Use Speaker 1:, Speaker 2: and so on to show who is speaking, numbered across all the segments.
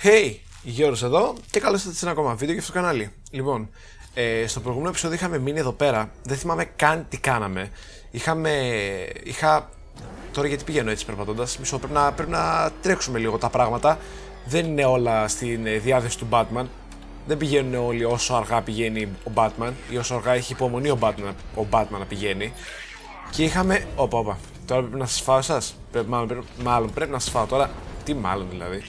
Speaker 1: Hey, Γιώργος εδώ και καλώς ήρθατε σε ένα ακόμα βίντεο και στο κανάλι. Λοιπόν, στο προηγούμενο επεισόδιο είχαμε μείνει εδώ πέρα. Δεν θυμάμαι καν τι κάναμε. Τώρα γιατί πηγαίνω έτσι περπατώντας, μισό, πρέπει να τρέξουμε λίγο τα πράγματα. Δεν είναι όλα στην διάθεση του Batman. Δεν πηγαίνουν όλοι όσο αργά πηγαίνει ο Batman ή όσο αργά έχει υπομονή ο Batman να πηγαίνει. Και είχαμε... Όπα. Τώρα πρέπει να σας φάω εσάς. Μάλλον πρέπει να σας φάω τώρα. Τι μάλλον δηλαδή.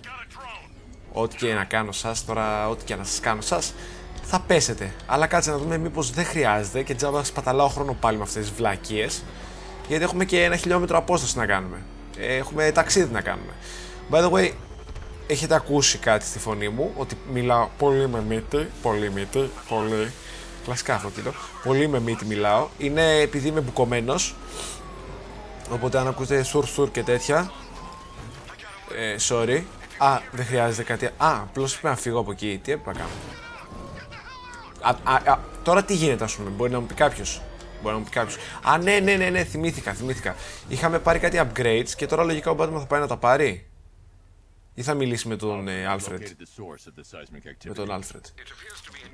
Speaker 1: Ό,τι και να κάνω σας, τώρα ό,τι και να σας κάνω σας, θα πέσετε. Αλλά κάτσε να δούμε μήπως δεν χρειάζεται και τζάμπα σπαταλάω χρόνο πάλι με αυτές τις βλακίες. Γιατί έχουμε και 1 χιλιόμετρο απόσταση να κάνουμε. Έχουμε ταξίδι να κάνουμε. By the way, έχετε ακούσει κάτι στη φωνή μου, ότι μιλάω πολύ με μύτη, πολύ. Κλασικά αυτό κοίτο. Πολύ με μύτη μιλάω. Είναι επειδή είμαι μπουκωμένος. Οπότε αν ακούτε σουρ και τέτοια. Sorry. Α, δεν χρειάζεται κάτι. Απλώς πρέπει να φύγω από εκεί. Τι έπρεπε να κάνω. Τώρα τι γίνεται, ας πούμε, μπορεί να μου πει κάποιος. Ναι, θυμήθηκα. Είχαμε πάρει κάτι upgrades και τώρα λογικά ο Batman θα πάει να τα πάρει. Ή θα μιλήσει με τον Alfred.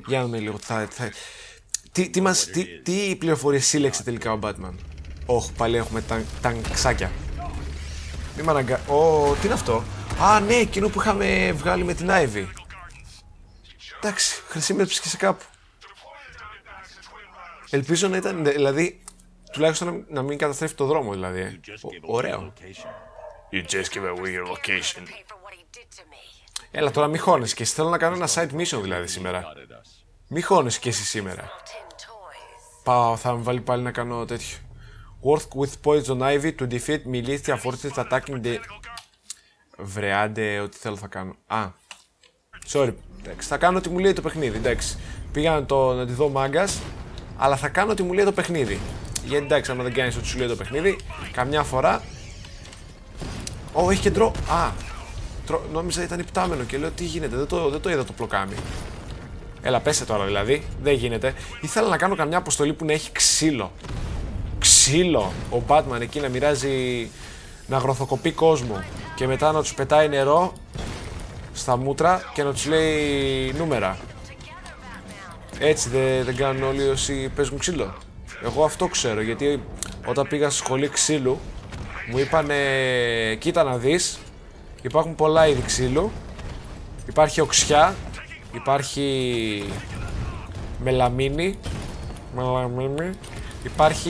Speaker 1: Για να δούμε λίγο. Τι πληροφορίες σύλλεξε τελικά ο Batman. Πάλι έχουμε τανξάκια. Μη μ' αναγκα... τι είναι αυτό. Ναι, εκείνο που είχαμε βγάλει με την Ivy. Εντάξει, χρησιμεύσε και σε κάπου. Ελπίζω να ήταν, δηλαδή, τουλάχιστον να μην καταστρέφει το δρόμο, δηλαδή. Ωραίο. You just give away your location. Έλα τώρα, μη χώνεσαι και εσύ. Θέλω να κάνω ένα side mission δηλαδή σήμερα. Μη χώνεσαι και εσύ σήμερα. Πάω, θα με βάλει πάλι να κάνω τέτοιο. Work with Poison Ivy to defeat militia forces attacking the... Βρεάντε, ό,τι θέλω θα κάνω. Sorry. Εντάξει, θα κάνω ό,τι μου λέει το παιχνίδι. Εντάξει. Πήγα να τη δω μάγκας, αλλά θα κάνω ό,τι μου λέει το παιχνίδι. Γιατί εντάξει, άμα δεν κάνεις ό,τι σου λέει το παιχνίδι, καμιά φορά. Έχει και ντρο. Νόμιζα ήταν υπτάμενο και λέω τι γίνεται, δεν το είδα το πλοκάμι. Έλα, πέσε τώρα δηλαδή. Δεν γίνεται. Ήθελα να κάνω καμιά αποστολή που να έχει ξύλο. Ο Batman εκεί να μοιράζει, να γροθοκοπεί κόσμο και μετά να τους πετάει νερό στα μούτρα και να τους λέει νούμερα. Έτσι δεν κάνουν όλοι όσοι παίζουν ξύλο. Εγώ αυτό ξέρω, γιατί όταν πήγα στη σχολή ξύλου μου είπανε κοίτα να δεις, υπάρχουν πολλά είδη ξύλου. Υπάρχει οξιά, υπάρχει μελαμίνη.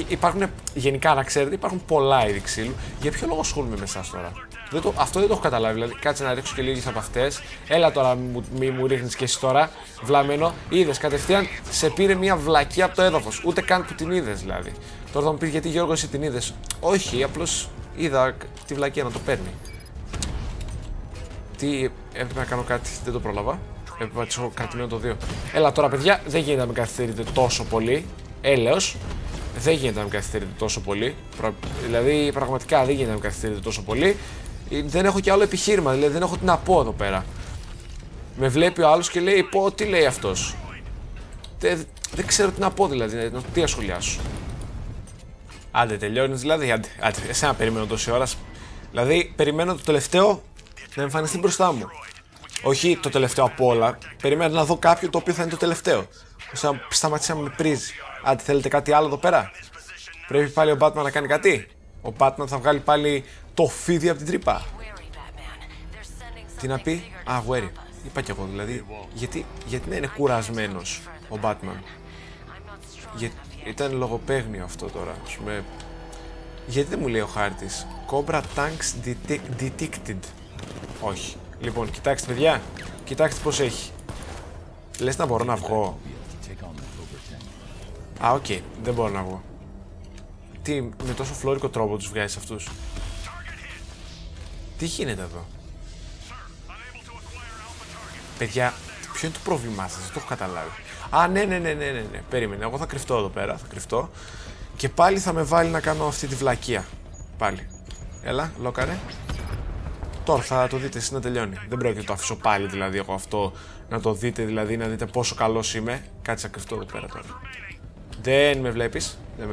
Speaker 1: Υπάρχουν γενικά, να ξέρετε, υπάρχουν πολλά είδη ξύλου. Για ποιο λόγο ασχολούμαι με εσάς τώρα. Αυτό δεν το έχω καταλάβει. Δηλαδή, κάτσε να ρίξω και λίγες από αυτές. Έλα τώρα, μη μου ρίχνεις και εσύ τώρα. Βλαμμένο. Είδες κατευθείαν, σε πήρε μια βλακία από το έδαφος. Ούτε καν που την είδες δηλαδή. Τώρα θα μου πεις γιατί Γιώργο εσύ την είδες. Όχι, απλώς είδα τη βλακία να το παίρνει. Έπρεπε να κάνω κάτι, δεν το πρόλαβα. Έπρεπε να τσω κρατημένο το 2. Έλα τώρα, παιδιά, δεν γίνεται να με καθυστερείτε τόσο πολύ. Έλεος. Δεν γίνεται να με καθυστερείτε τόσο πολύ. Δηλαδή, πραγματικά δεν γίνεται να με καθυστερείτε τόσο πολύ. Δεν έχω και άλλο επιχείρημα, δηλαδή δεν έχω τι να πω εδώ πέρα. Με βλέπει ο άλλος και λέει, τι λέει αυτός. Δεν ξέρω τι να πω δηλαδή, τι ασχολιάσω. Άντε, τελειώνεις δηλαδή, άντε, εσένα περιμένω τόση ώρα. Δηλαδή, περιμένω το τελευταίο να εμφανιστεί μπροστά μου. Όχι το τελευταίο από όλα. Περιμένω να δω κάποιο το οποίο θα είναι το τελευταίο. Όσο σταματήσει να με πρίζει. Άντε, θέλετε κάτι άλλο εδώ πέρα. Πρέπει πάλι ο Batman να κάνει κάτι. Ο Batman θα βγάλει πάλι το φίδι από την τρύπα. Τι να πει. Wary. Είπα κι εγώ δηλαδή. Γιατί να είναι κουρασμένος ο Batman. Ήταν λογοπαίγνιο αυτό τώρα. Ας πούμε. Γιατί δεν μου λέει ο χάρτης. Cobra Tanks Detected. Όχι. Λοιπόν, κοιτάξτε παιδιά. Κοιτάξτε πως έχει. Λες να μπορώ να βγω. Οκ. Δεν μπορώ να βγω. Τι, με τόσο φλόρικο τρόπο τους βγάζεις αυτούς. Τι γίνεται εδώ. Παιδιά, ποιο είναι το πρόβλημά σας, δεν το έχω καταλάβει. Ναι. Περίμενε, εγώ θα κρυφτώ εδώ πέρα, θα κρυφτώ. Και πάλι θα με βάλει να κάνω αυτή τη βλακεία. Πάλι. Έλα, λόκαρε. Τώρα θα το δείτε εσείς να τελειώνει. Δεν πρόκειται να το αφήσω πάλι δηλαδή εγώ αυτό. Να το δείτε δηλαδή, να δείτε πόσο καλός είμαι. Κάτσε να κρυφτώ εδώ πέρα τώρα. Δεν με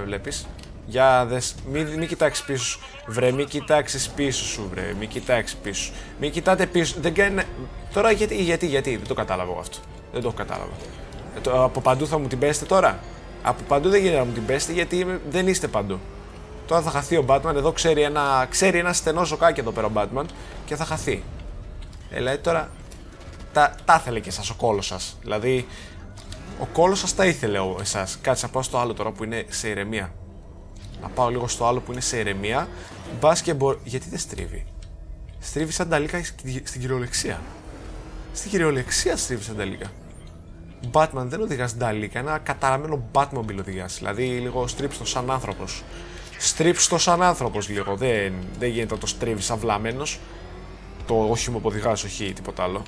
Speaker 1: βλέπεις. Για δες, μη κοιτάξεις πίσω σου. Βρε, μη κοιτάξεις πίσω σου, βρε. Μη κοιτάξεις πίσω σου. Μη κοιτάτε πίσω. Δεν κάνει. Τώρα γιατί. Δεν το κατάλαβα εγώ αυτό. Δεν το κατάλαβα. Από παντού θα μου την πέσετε τώρα. Από παντού δεν γίνεται να μου την πέσετε γιατί δεν είστε παντού. Τώρα θα χαθεί ο Batman. Εδώ ξέρει ένα στενό ζοκάκι εδώ πέρα ο Batman και θα χαθεί. Δηλαδή τώρα. Τα ήθελε και εσάς ο κόλος σας. Δηλαδή, ο κόλος σας τα ήθελε εσάς. Κάτσε να πάω στο άλλο τώρα που είναι σε ηρεμία. Να πάω λίγο στο άλλο που είναι σε ηρεμία. Μπας και γιατί δεν στρίβει. Στρίβει σαν ταλίκα στην κυριολεξία. Στην κυριολεξία στρίβει σαν ταλίκα. Batman δεν οδηγάς ταλίκα. Ένα καταραμένο Batmobile οδηγάς. Δηλαδή, λίγο στρίψτο σαν άνθρωπος. Στρίψτο σαν άνθρωπος λίγο. Δεν γίνεται να το στρίβει σαν βλαμμένος. Το όχημα που οδηγάς, όχι τίποτα άλλο.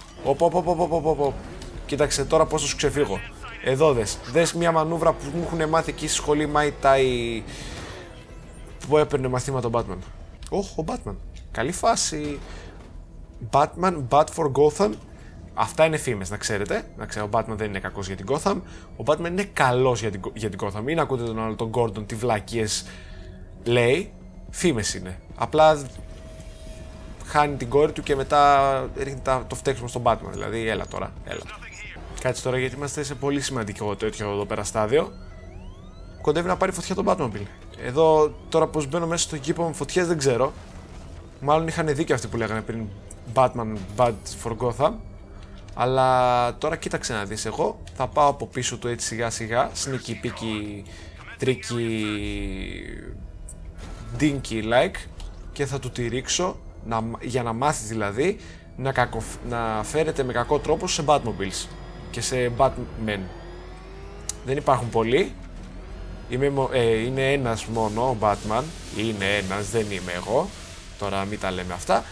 Speaker 1: Κοίταξε τώρα πώς θα σου ξεφύγω. Εδώ δες μια μανούβρα που μου έχουν μάθει εκεί στη σχολή Mai Tai που έπαιρνε μαθήματα ο Batman. Ο Batman. Καλή φάση. Batman, Bat for Gotham. Αυτά είναι φήμες, να ξέρετε. Ο Batman δεν είναι κακός για την Gotham. Ο Batman είναι καλός για την Gotham. Μην ακούτε τον άλλο, τον Gordon, τι βλακίες λέει. Φήμες είναι. Απλά χάνει την κόρη του και μετά ρίχνει το φταίξιμο στον Batman. Δηλαδή, έλα τώρα. Κάτσε τώρα γιατί είμαστε σε πολύ σημαντικό τέτοιο εδώ πέρα στάδιο. Κοντεύει να πάρει φωτιά το Batmobile. Εδώ τώρα πως μπαίνω μέσα στο κήπο με φωτιές δεν ξέρω. Μάλλον είχαν δίκιο αυτοί που λέγανε πριν Batman Bad for Gotham. Αλλά τώρα κοίταξε να δεις. Εγώ θα πάω από πίσω του έτσι σιγά σιγά. Sneaky peeky tricky dinky like. Και θα του τη ρίξω για να μάθει δηλαδή να φέρεται με κακό τρόπο σε Batmobiles και σε Batman. Δεν υπάρχουν πολλοί. Είναι ένας μόνο ο Batman. Είναι ένας, δεν είμαι εγώ. Τώρα μην τα λέμε αυτά.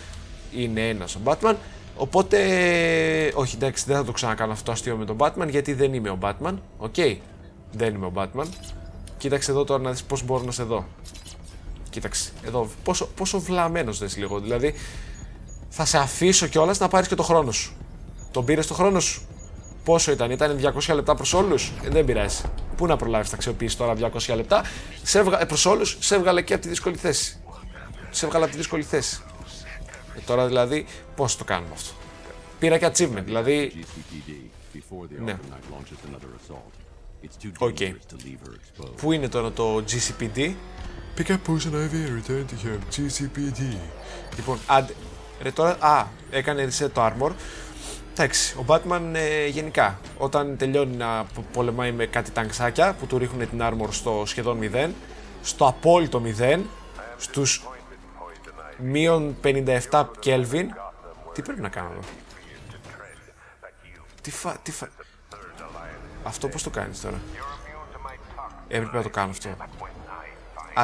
Speaker 1: Είναι ένας ο Batman. Οπότε, όχι εντάξει, δεν θα το ξανακάνω αυτό αστείο με τον Batman γιατί δεν είμαι ο Batman. Οκ, δεν είμαι ο Batman. Κοίταξε εδώ τώρα να δεις πώς μπορώ να σε δω. Κοίταξε, εδώ πόσο βλαμμένος δες λίγο. Δηλαδή, θα σε αφήσω κιόλας να πάρεις και το χρόνο σου. Τον πήρες το χρόνο σου. Πόσο ήταν 200 λεπτά προς όλους. Δεν πειράζει. Πού να προλάβεις να αξιοποιήσεις τώρα 200 λεπτά. Προς όλους, σε έβγαλε και από τη δύσκολη θέση. Τώρα δηλαδή, πώς το κάνουμε αυτό. Πήρα και achievement, δηλαδή. Ναι. Οκ. Πού είναι τώρα το GCPD. Pick up poison IV, return to home, GCPD. Λοιπόν, ρε τώρα, έκανε reset το armor. Εντάξει, ο Batman γενικά, όταν τελειώνει να πολεμάει με κάτι τανξάκια που του ρίχνουν την armor στο σχεδόν 0, στο απόλυτο 0, στους μείον 57 Kelvin, τι πρέπει να κάνω εδώ. Αυτό πώς το κάνεις τώρα. Έπρεπε να το κάνω αυτό.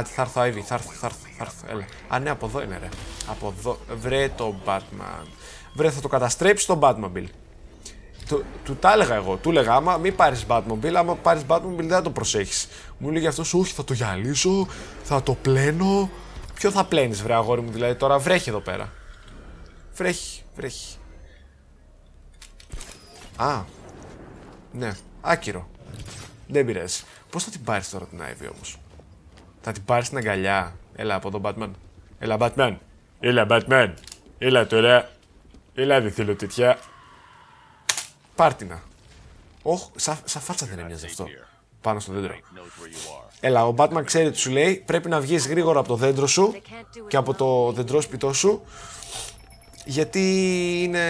Speaker 1: Θα έρθω Ivy, θα έρθω, έλα. Ναι, από εδώ είναι ρε. Από εδώ, βρε το Batman. Βρε, θα το καταστρέψει το Batmobile. Του τα έλεγα εγώ, του έλεγα άμα μην πάρεις Batmobile, άμα πάρεις Batmobile δεν θα το προσέχεις. Μου λέγει αυτός, όχι θα το γυαλίσω, θα το πλένω. Ποιο θα πλένεις βρε αγόρι μου, δηλαδή τώρα βρέχει εδώ πέρα. Βρέχει. Ναι, άκυρο. Δεν πειράζει. Πώς θα την πάρεις τώρα την Ivy όμως. Θα την πάρεις στην αγκαλιά. Έλα από εδώ Batman. Έλα Batman. Έλα τώρα. Έλα δεν θέλω τέτοια. Πάρτινα. Σαν φάτσα δεν έμοιαζε αυτό. Πάνω στο δέντρο. Έλα, ο Batman ξέρει τι σου λέει. Πρέπει να βγεις γρήγορα από το δέντρο σου και από το δεντρόσπιτό σου. Γιατί είναι.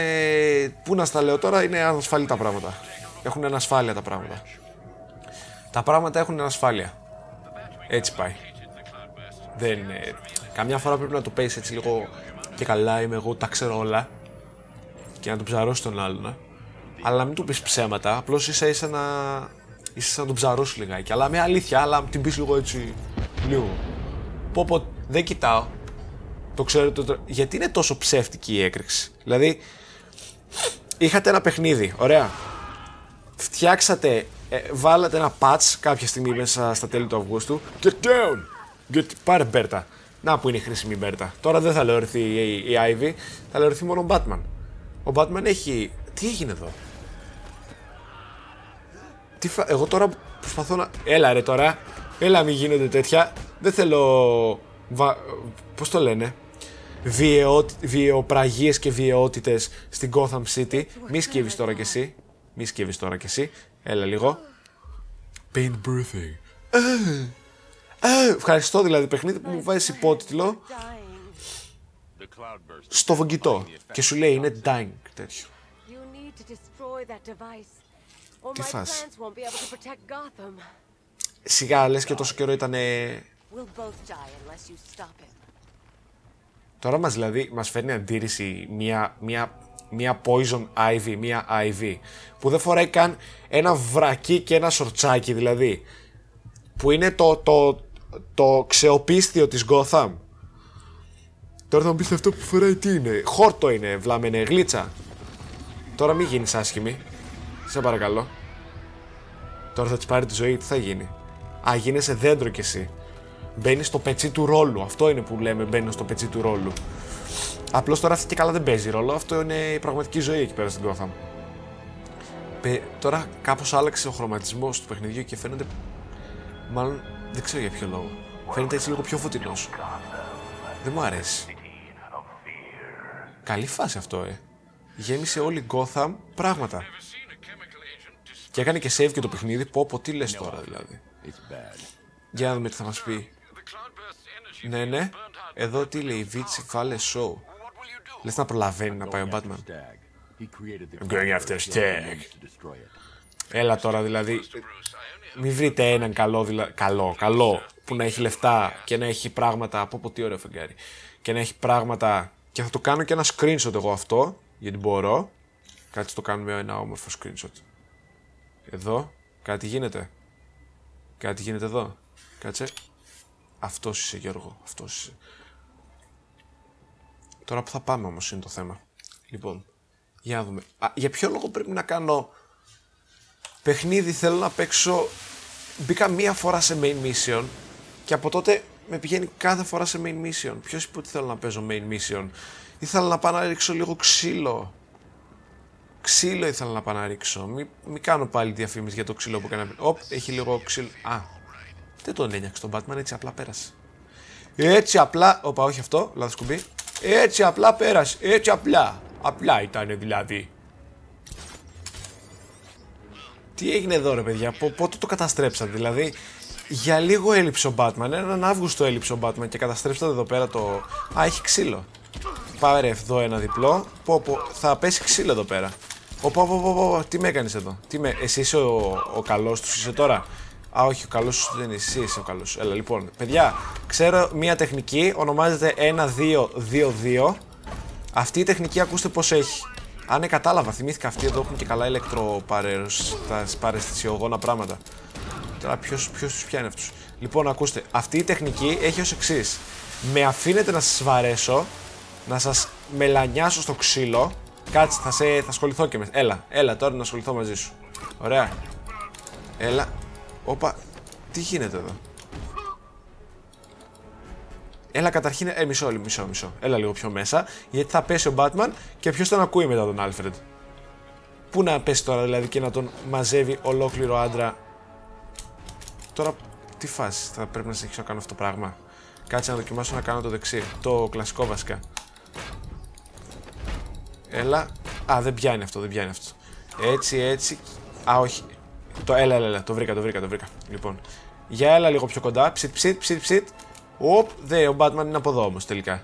Speaker 1: Πού να στα λέω τώρα, είναι ανασφαλή τα πράγματα. Έχουν ανασφάλεια τα πράγματα. Τα πράγματα έχουν ανασφάλεια. Έτσι πάει. Δεν είναι. Καμιά φορά πρέπει να το πέσει έτσι λίγο και καλά. Είμαι εγώ, τα ξέρω όλα. Και να τον ψαρώσει τον άλλον. Αλλά να μην του πεις ψέματα. Απλώς είσαι να τον ψαρώσει λιγάκι. Αλλά με αλήθεια, αλλά την πεις λίγο έτσι. Λίγο. Πω, δεν κοιτάω. Το ξέρετε. Γιατί είναι τόσο ψεύτικη η έκρηξη. Δηλαδή, είχατε ένα παιχνίδι. Ωραία. Φτιάξατε. Βάλατε ένα patch κάποια στιγμή μέσα στα τέλη του Αυγούστου. Get down! Πάρε Μπέρτα. Να που είναι η χρήσιμη Μπέρτα. Τώρα δεν θα λεωρηθεί η Ivy, θα λεωρηθεί μόνο ο Batman. Ο Batman έχει. Τι έγινε εδώ. Εγώ τώρα προσπαθώ να. Έλα ρε τώρα. Έλα, μην γίνονται τέτοια. Δεν θέλω... Πώς το λένε? Βιαιοπραγίες και βιαιότητες στην Gotham City. Μη σκύβεις τώρα κι εσύ. Μη σκύβεις τώρα κι εσύ. Έλα λίγο. Pain breathing. Ευχαριστώ δηλαδή, παιχνίδι που μου βάζεις υπότιτλο στο βογγητό και σου λέει είναι dying τέτοιο. Τι φάση? Σιγά, λες και τόσο καιρό ήτανε... Τώρα μας φέρνει αντίρρηση μια Poison Ivy, μια Ivy, που δεν φοράει καν ένα βρακί και ένα σορτσάκι δηλαδή, που είναι το ξεοπίστιο της Gotham. Τώρα θα μου πεις αυτό που φοράει τι είναι? Χόρτο είναι, βλάμενε, γλίτσα. Τώρα μην γίνεις άσχημη, σε παρακαλώ. Τώρα θα της πάρει τη ζωή, τι θα γίνει? Α, γίνεσαι δέντρο κι εσύ. Μπαίνει στο πετσί του ρόλου. Αυτό είναι που λέμε, μπαίνει στο πετσί του ρόλου. Απλώς τώρα αυτή και καλά δεν παίζει ρόλο. Αυτό είναι η πραγματική ζωή εκεί πέρα στην Gotham. Τώρα κάπως άλλαξε ο χρωματισμός του παιχνιδιού και φαίνεται. Μάλλον δεν ξέρω για ποιο λόγο. Φαίνεται έτσι λίγο πιο φωτεινός. Δεν μου αρέσει. Καλή φάση αυτό, Γέμισε όλη η Gotham πράγματα. Και έκανε και save και το παιχνίδι. Πω, τι λες τώρα δηλαδή? Για να δούμε τι θα μας πει. Ναι. Εδώ τι λέει? Βίτσι φάλε show. Λες να προλαβαίνει να πάει ο Batman? I'm going after Stag. Έλα τώρα δηλαδή. Μην βρείτε έναν καλό που να έχει λεφτά και να έχει πράγματα. Από τι ωραίο φεγγάρι. Και να έχει πράγματα. Και θα το κάνω και ένα screenshot εγώ αυτό. Γιατί μπορώ. Κάτσε το κάνουμε ένα όμορφο screenshot. Εδώ. Κάτι γίνεται. Κάτι γίνεται εδώ. Κάτσε. Αυτός είσαι, Γιώργο. Αυτός είσαι. Τώρα που θα πάμε όμως είναι το θέμα. Λοιπόν, για να δούμε. Για ποιο λόγο πρέπει να κάνω παιχνίδι? Θέλω να παίξω. Μπήκα μία φορά σε main mission και από τότε με πηγαίνει κάθε φορά σε main mission. Ποιος είπε ότι θέλω να παίζω main mission? Ήθελα να πάω να ρίξω λίγο ξύλο. Ξύλο ήθελα να πάω να ρίξω. Μην κάνω πάλι διαφήμιση για το ξύλο που έκανα. Οπ, έχει λίγο ξύλο. Α, δεν τον ένιωξε τον Batman, έτσι απλά πέρασε. Έτσι απλά. Όπα, όχι αυτό, λάθος κουμπί. Έτσι απλά πέρασε. Έτσι απλά. Απλά ήταν δηλαδή. Τι έγινε εδώ, ρε παιδιά? Πότε το καταστρέψατε? Δηλαδή, για λίγο έλειψε ο Batman. Έναν Αύγουστο έλειψε ο Batman και καταστρέψατε εδώ πέρα το. Α, έχει ξύλο. Πάρε εδώ ένα διπλό. Θα πέσει ξύλο εδώ πέρα. Τι με έκανες εδώ? Εσύ είσαι ο καλός τους, είσαι τώρα? Α, όχι, ο καλός σου δεν είσαι, εσύ είσαι ο καλός. Έλα, λοιπόν, παιδιά, ξέρω μία τεχνική, ονομάζεται 1-2-2-2. Αυτή η τεχνική ακούστε πως έχει. Αν κατάλαβα, θυμήθηκα αυτοί εδώ έχουν και καλά ηλεκτροπαραισθησιογόνα πράγματα. Τώρα ποιος τους πιάνει αυτούς? Λοιπόν, ακούστε, αυτή η τεχνική έχει ως εξής. Με αφήνετε να σας βαρέσω, να σας μελανιάσω στο ξύλο. Κάτσε, θα ασχοληθώ και με. Έλα τώρα να ασχοληθώ μαζί σου. Ωραία. Έλα. Όπα, τι γίνεται εδώ? Έλα καταρχήν, μισό. Έλα λίγο πιο μέσα, γιατί θα πέσει ο Batman και ποιος τον ακούει μετά τον Alfred? Πού να πέσει τώρα δηλαδή και να τον μαζεύει ολόκληρο άντρα? Τώρα, τι φάση, θα πρέπει να συνεχίσω να κάνω αυτό το πράγμα? Κάτσε να δοκιμάσω να κάνω το δεξί, το κλασικό βασικά. Έλα. Α, δεν πιάνει αυτό. Έτσι. Α, όχι. Έλα, το βρήκα. Λοιπόν, για έλα λίγο πιο κοντά. Ψιτ. Οπ, ο Batman είναι από εδώ όμως τελικά.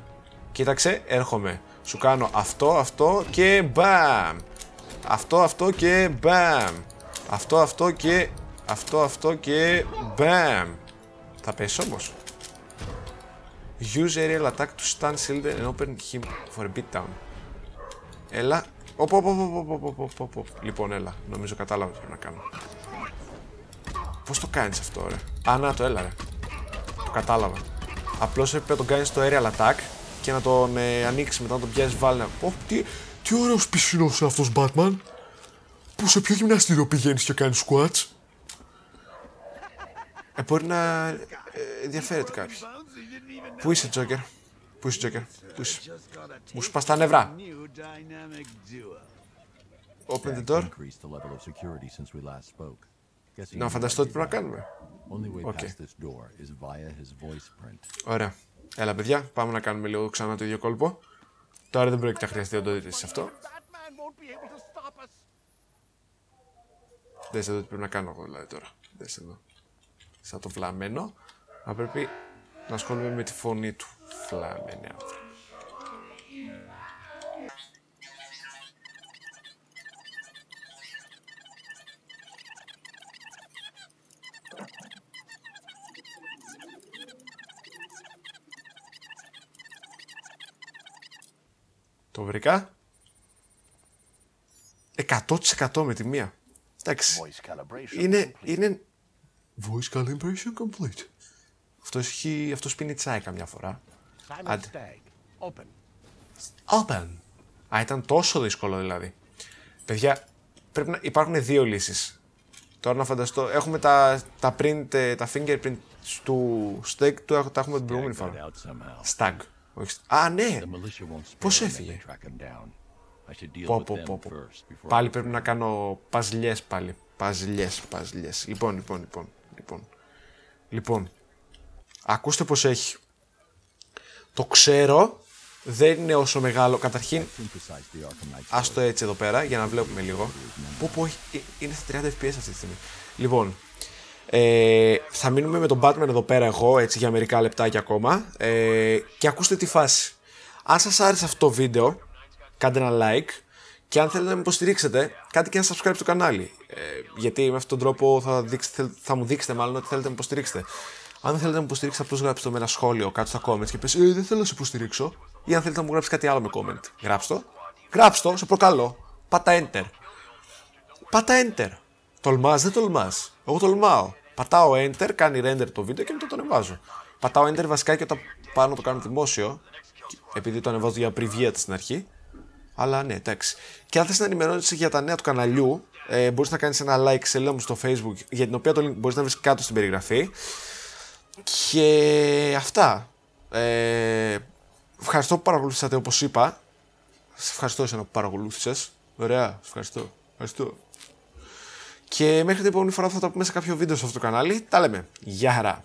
Speaker 1: Κοίταξε, έρχομαι. Σου κάνω αυτό και μπαμ. Αυτό και μπαμ. Αυτό και μπαμ. Θα πέσει όμως. Use aerial attack to stun shield and open him for a beatdown. Έλα. Λοιπόν, έλα. Νομίζω κατάλαβα τι πρέπει να κάνω. Πώς το κάνεις αυτό, ρε? Α, να το, έλα, ρε. Το κατάλαβα. Απλώς έπρεπε να τον κάνεις στο aerial attack και να τον ανοίξει μετά να τον πιάσεις βάλνα. Τι ωραίος πισινός είναι αυτός, Batman. Που σε ποιο γυμναστήριο πηγαίνεις και κάνεις squats? Μπορεί να ενδιαφέρεται κάποιοι. Πού είσαι, Τζόκερ? Μου σπάς τα νευρά. Open the door. Να φανταστώ τι πρέπει να κάνουμε. Okay. Ωραία. Έλα, παιδιά, πάμε να κάνουμε λίγο ξανά το ίδιο κόλπο. Τώρα δεν πρόκειται να χρειαστεί να το δείτε σε αυτό. Δες εδώ τι πρέπει να κάνω εγώ δηλαδή τώρα. Δες εδώ. Σαν το φλαμμένο. Θα πρέπει να ασχολούμαι με τη φωνή του. Φλαμμένοι άνθρωποι. Το βρήκα. 100% με τη μία. Εντάξει. Είναι... Voice calibration complete. Αυτός πίνει τσάι καμιά φορά. Open. Α, ήταν τόσο δύσκολο δηλαδή. Παιδιά, πρέπει να υπάρχουν δύο λύσεις. Τώρα να φανταστώ, έχουμε τα print, τα fingerprint του steak, τα έχουμε την προηγούμενη φορά. Stag. Α, ναι! Πώς έφυγε? Πω. Πάλι πρέπει να κάνω παζλιές πάλι. Παζλιές. Λοιπόν. Ακούστε πως έχει. Το ξέρω, δεν είναι όσο μεγάλο. Καταρχήν, ας το έτσι εδώ πέρα, για να βλέπουμε λίγο. Πω, είναι στα 30 fps αυτή τη στιγμή. Λοιπόν, θα μείνουμε με τον Batman εδώ πέρα εγώ, έτσι για μερικά λεπτάκια ακόμα. Και ακούστε τη φάση. Αν σας άρεσε αυτό το βίντεο, κάντε ένα like. Και αν θέλετε να με υποστηρίξετε, κάντε και ένα subscribe στο κανάλι. Γιατί με αυτόν τον τρόπο θα μου δείξετε μάλλον ότι θέλετε να με υποστηρίξετε. Αν δεν θέλετε να με υποστηρίξετε, απλώς γράψτε το με ένα σχόλιο κάτω στα comments και πες δεν θέλω να σε υποστηρίξω. Ή αν θέλετε να μου γράψετε κάτι άλλο με comment. Γράψτε το, σε προκαλώ. Πάτα enter. Τολμάς, δεν τολμάς. Εγώ τολμάω. Πατάω enter, κάνει render το βίντεο και μετά το ανεβάζω. Πατάω enter βασικά και όταν πάνω το κάνω δημόσιο. Επειδή το ανεβάζω για preview στην αρχή. Αλλά ναι, εντάξει. Και αν θες να ενημερώνεσαι για τα νέα του καναλιού, μπορείς να κάνεις ένα like σελίδα μου στο Facebook, για την οποία το link μπορείς να βρεις κάτω στην περιγραφή. Και αυτά. Ευχαριστώ που παρακολουθήσατε όπως είπα. Σας ευχαριστώ εσένα που παρακολούθησες. Ωραία, σας ευχαριστώ. Και μέχρι την επόμενη φορά θα τα πούμε σε κάποιο βίντεο σε αυτό το κανάλι. Τα λέμε. Γεια χαρά.